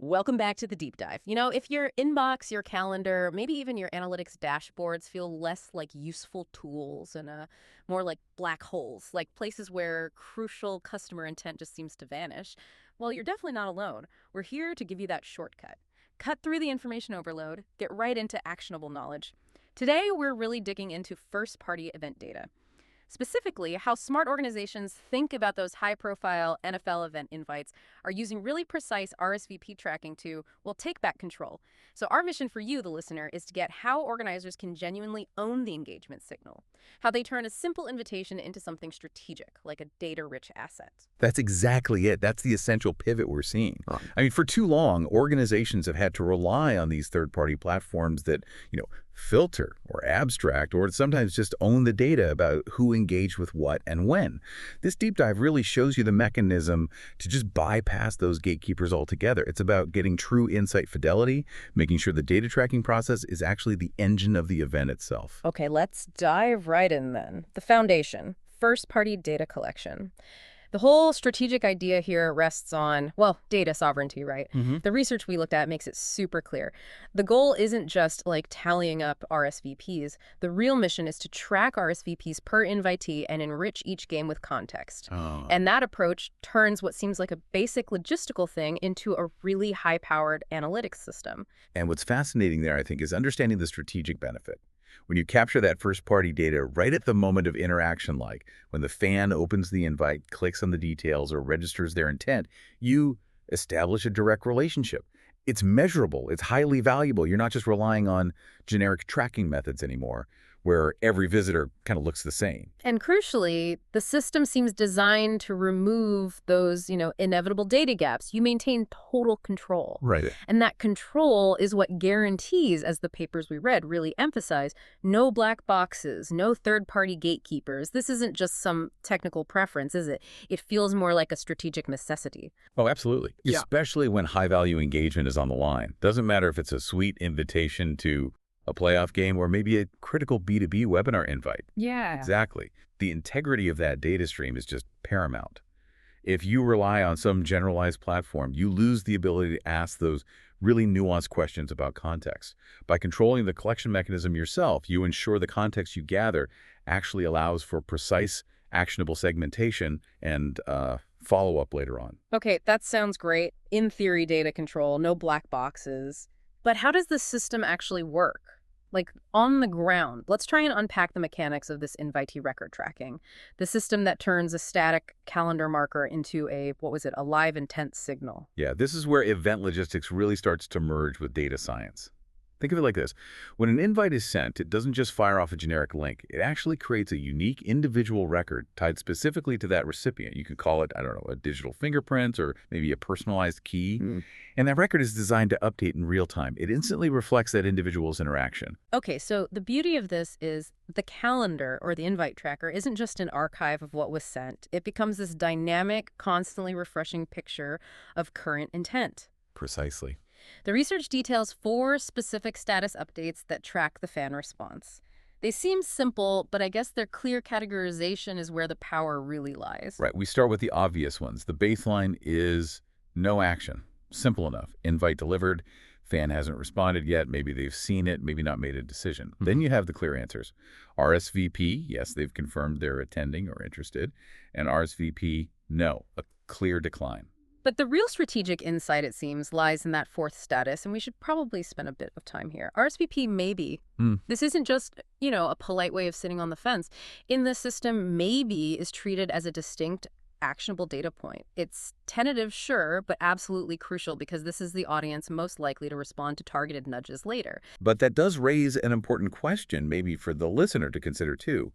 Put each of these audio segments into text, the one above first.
Welcome back to the deep dive. If your inbox, your calendar, maybe even your analytics dashboards feel less like useful tools and more like black holes, like places where crucial customer intent just seems to vanish, well, you're definitely not alone. We're here to give you that shortcut. Cut through the information overload, get right into actionable knowledge. Today, we're really digging into first-party event data. Specifically, how smart organizations think about those high-profile NFL event invites are using really precise RSVP tracking to, well, take back control. So our mission for you, the listener, is to get how organizers can genuinely own the engagement signal, how they turn a simple invitation into something strategic, like a data-rich asset. That's exactly it. That's the essential pivot we're seeing. I mean, for too long, organizations have had to rely on these third-party platforms that, filter or abstract or sometimes just own the data about who engaged with what and when. This deep dive really shows you the mechanism to just bypass those gatekeepers altogether. It's about getting true insight fidelity, making sure the data tracking process is actually the engine of the event itself. Okay, let's dive right in then. The foundation, first-party data collection. The whole strategic idea here rests on, well, data sovereignty, right? The research we looked at makes it super clear. The goal isn't just like tallying up RSVPs. The real mission is to track RSVPs per invitee and enrich each game with context. And that approach turns what seems like a basic logistical thing into a really high-powered analytics system. And what's fascinating there, I think, is understanding the strategic benefit. When you capture that first-party data right at the moment of interaction, like when the fan opens the invite, clicks on the details, or registers their intent, you establish a direct relationship. It's measurable. It's highly valuable. You're not just relying on generic tracking methods anymore, where every visitor kind of looks the same. And crucially, the system seems designed to remove those, inevitable data gaps. You maintain total control. Right. And that control is what guarantees, as the papers we read really emphasize, no black boxes, no third-party gatekeepers. This isn't just some technical preference, is it? It feels more like a strategic necessity. Oh, absolutely. Yeah. Especially when high-value engagement is on the line. Doesn't matter if it's a sweet invitation to a playoff game or maybe a critical B2B webinar invite. Yeah. Exactly. The integrity of that data stream is just paramount. If you rely on some generalized platform, you lose the ability to ask those really nuanced questions about context. By controlling the collection mechanism yourself, you ensure the context you gather actually allows for precise, actionable segmentation and follow-up later on. Okay, that sounds great. In theory, data control, no black boxes. But how does the system actually work? Like, on the ground, let's try and unpack the mechanics of this invitee record tracking. The system that turns a static calendar marker into a live intent signal. Yeah, this is where event logistics really starts to merge with data science. Think of it like this. When an invite is sent, it doesn't just fire off a generic link. It actually creates a unique individual record tied specifically to that recipient. You could call it, a digital fingerprint or maybe a personalized key. And that record is designed to update in real time. It instantly reflects that individual's interaction. Okay, so the beauty of this is the calendar or the invite tracker isn't just an archive of what was sent. It becomes this dynamic, constantly refreshing picture of current intent. Precisely. The research details 4 specific status updates that track the fan response. They seem simple, but I guess their clear categorization is where the power really lies. Right. We start with the obvious ones. The baseline is no action. Simple enough. Invite delivered. Fan hasn't responded yet. Maybe they've seen it, maybe not made a decision. Then you have the clear answers. RSVP, yes, they've confirmed they're attending or interested. And RSVP, no, a clear decline. But the real strategic insight, it seems, lies in that 4th status, and we should probably spend a bit of time here. RSVP maybe. This isn't just, a polite way of sitting on the fence. In the system, maybe is treated as a distinct, actionable data point. It's tentative, sure, but absolutely crucial because this is the audience most likely to respond to targeted nudges later. But that does raise an important question, maybe for the listener to consider too.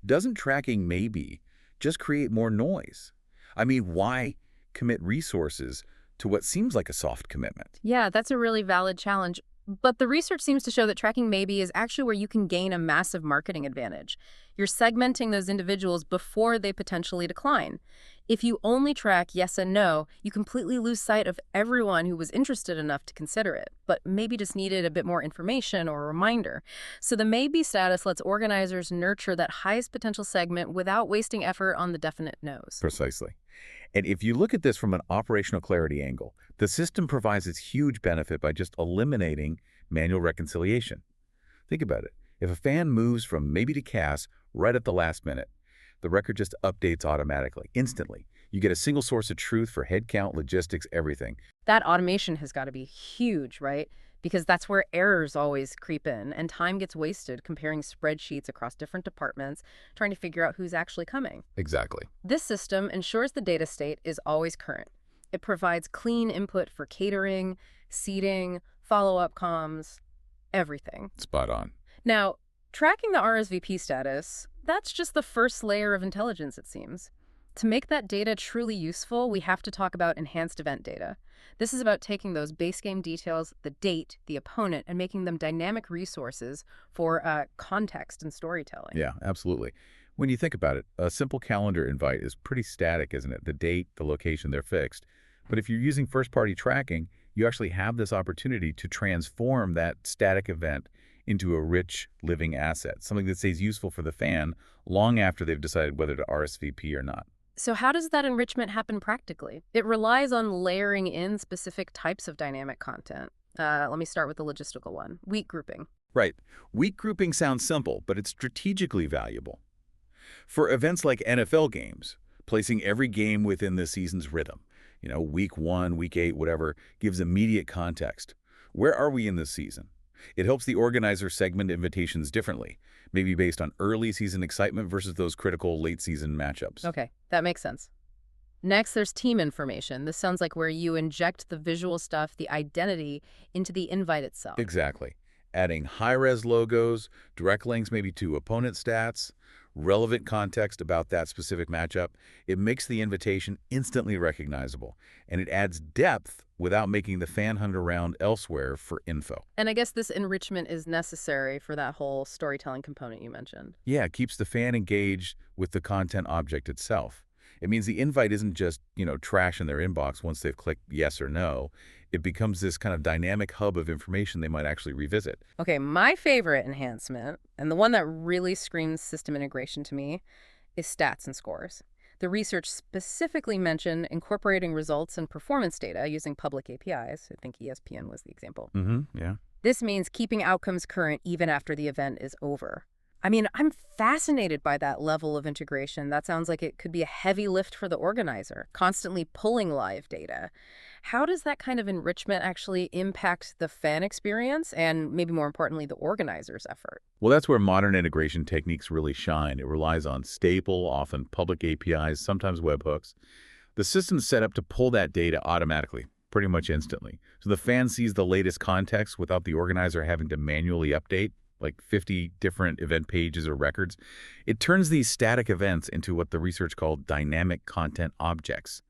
Doesn't tracking maybe just create more noise? I mean, why commit resources to what seems like a soft commitment? Yeah, that's a really valid challenge. But the research seems to show that tracking maybe is actually where you can gain a massive marketing advantage. You're segmenting those individuals before they potentially decline. If you only track yes and no, you completely lose sight of everyone who was interested enough to consider it, but maybe just needed a bit more information or a reminder. So the maybe status lets organizers nurture that highest potential segment without wasting effort on the definite no's. Precisely. And if you look at this from an operational clarity angle, the system provides its huge benefit by just eliminating manual reconciliation. Think about it. If a fan moves from maybe to CAS right at the last minute, the record just updates automatically, instantly. You get a single source of truth for headcount, logistics, everything. That automation has got to be huge, right? Because that's where errors always creep in and time gets wasted comparing spreadsheets across different departments, trying to figure out who's actually coming. Exactly. This system ensures the data state is always current. It provides clean input for catering, seating, follow-up comms, everything. Spot on. Now, tracking the RSVP status, that's just the first layer of intelligence, it seems. To make that data truly useful, we have to talk about enhanced event data. This is about taking those base game details, the date, the opponent, and making them dynamic resources for context and storytelling. Yeah, absolutely. When you think about it, a simple calendar invite is pretty static, isn't it? The date, the location, they're fixed. But if you're using first-party tracking, you actually have this opportunity to transform that static event into a rich, living asset, something that stays useful for the fan long after they've decided whether to RSVP or not. So how does that enrichment happen practically? It relies on layering in specific types of dynamic content. Let me start with the logistical one, week grouping. Right. Week grouping sounds simple, but it's strategically valuable. For events like NFL games, placing every game within the season's rhythm, week 1, week 8, whatever, gives immediate context. Where are we in this season? It helps the organizer segment invitations differently, maybe based on early season excitement versus those critical late season matchups. Okay, that makes sense. Next, there's team information. This sounds like where you inject the visual stuff, the identity, into the invite itself. Exactly. Adding high-res logos, direct links maybe to opponent stats, relevant context about that specific matchup, it makes the invitation instantly recognizable, and it adds depth without making the fan hunt around elsewhere for info. And I guess this enrichment is necessary for that whole storytelling component you mentioned. Yeah, it keeps the fan engaged with the content object itself. It means the invite isn't just, trash in their inbox once they've clicked yes or no. It becomes this kind of dynamic hub of information they might actually revisit. Okay, my favorite enhancement, and the one that really screams system integration to me, is stats and scores. The research specifically mentioned incorporating results and performance data using public APIs. I think ESPN was the example. Yeah. This means keeping outcomes current even after the event is over. I mean, I'm fascinated by that level of integration. That sounds like it could be a heavy lift for the organizer, constantly pulling live data. How does that kind of enrichment actually impact the fan experience and, maybe more importantly, the organizer's effort? Well, that's where modern integration techniques really shine. It relies on stable, often public APIs, sometimes webhooks. The system's set up to pull that data automatically, pretty much instantly. So the fan sees the latest context without the organizer having to manually update like 50 different event pages or records. It turns these static events into what the research called dynamic content objects.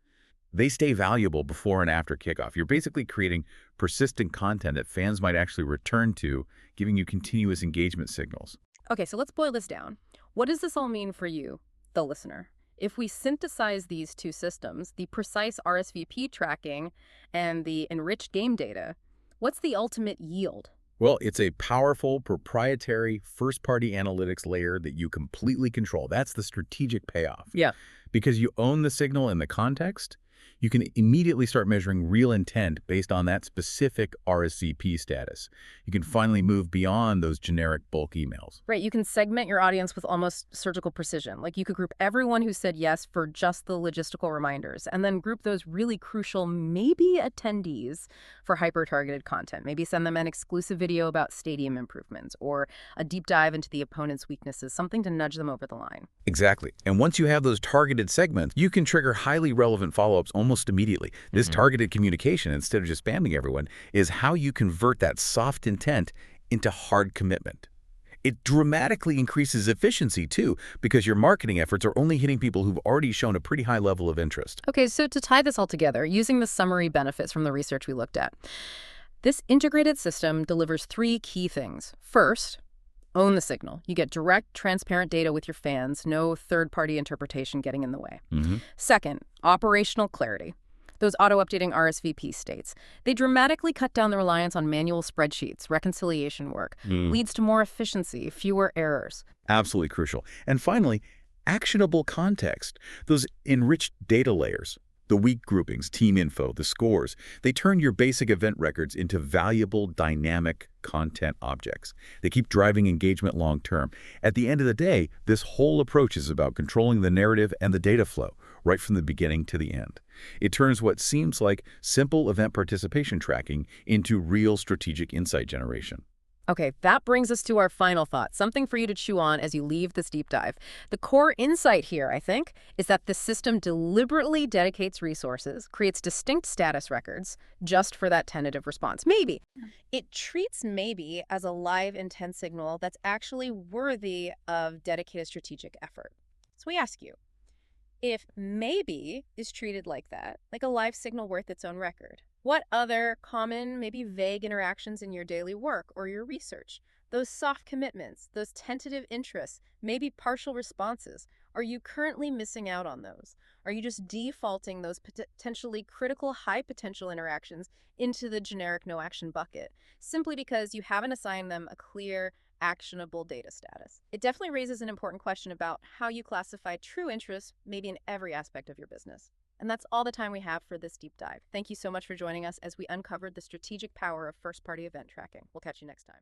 They stay valuable before and after kickoff. You're basically creating persistent content that fans might actually return to, giving you continuous engagement signals. Okay, so let's boil this down. What does this all mean for you, the listener? If we synthesize these two systems, the precise RSVP tracking and the enriched game data, what's the ultimate yield? Well, it's a powerful, proprietary, first-party analytics layer that you completely control. That's the strategic payoff. Yeah. Because you own the signal and the context, you can immediately start measuring real intent based on that specific RSVP status. You can finally move beyond those generic bulk emails. Right, you can segment your audience with almost surgical precision. Like you could group everyone who said yes for just the logistical reminders, and then group those really crucial maybe attendees for hyper-targeted content. Maybe send them an exclusive video about stadium improvements or a deep dive into the opponent's weaknesses, something to nudge them over the line. Exactly. And once you have those targeted segments, you can trigger highly relevant follow-ups almost immediately. This targeted communication, instead of just spamming everyone, is how you convert that soft intent into hard commitment. It dramatically increases efficiency, too, because your marketing efforts are only hitting people who've already shown a pretty high level of interest. Okay, so to tie this all together, using the summary benefits from the research we looked at, this integrated system delivers three key things. First, Own the signal. You get direct, transparent data with your fans, no third-party interpretation getting in the way. Hmm. Second, operational clarity. Those auto-updating RSVP states, they dramatically cut down the reliance on manual spreadsheets, reconciliation work, leads to more efficiency, fewer errors. Absolutely crucial. And finally, actionable context. Those enriched data layers, the weak groupings, team info, the scores, they turn your basic event records into valuable, dynamic content objects. They keep driving engagement long term. At the end of the day, this whole approach is about controlling the narrative and the data flow, right from the beginning to the end. It turns what seems like simple event participation tracking into real strategic insight generation. Okay, that brings us to our final thought, something for you to chew on as you leave this deep dive. The core insight here, I think, is that the system deliberately dedicates resources, creates distinct status records, just for that tentative response. Maybe. It treats maybe as a live intent signal that's actually worthy of dedicated strategic effort. So we ask you, if maybe is treated like that, like a live signal worth its own record, what other common, maybe vague interactions in your daily work or your research, those soft commitments, those tentative interests, maybe partial responses, are you currently missing out on those? Are you just defaulting those potentially critical high potential interactions into the generic no action bucket simply because you haven't assigned them a clear, actionable data status? It definitely raises an important question about how you classify true interest, maybe in every aspect of your business. And that's all the time we have for this deep dive. Thank you so much for joining us as we uncovered the strategic power of first-party event tracking. We'll catch you next time.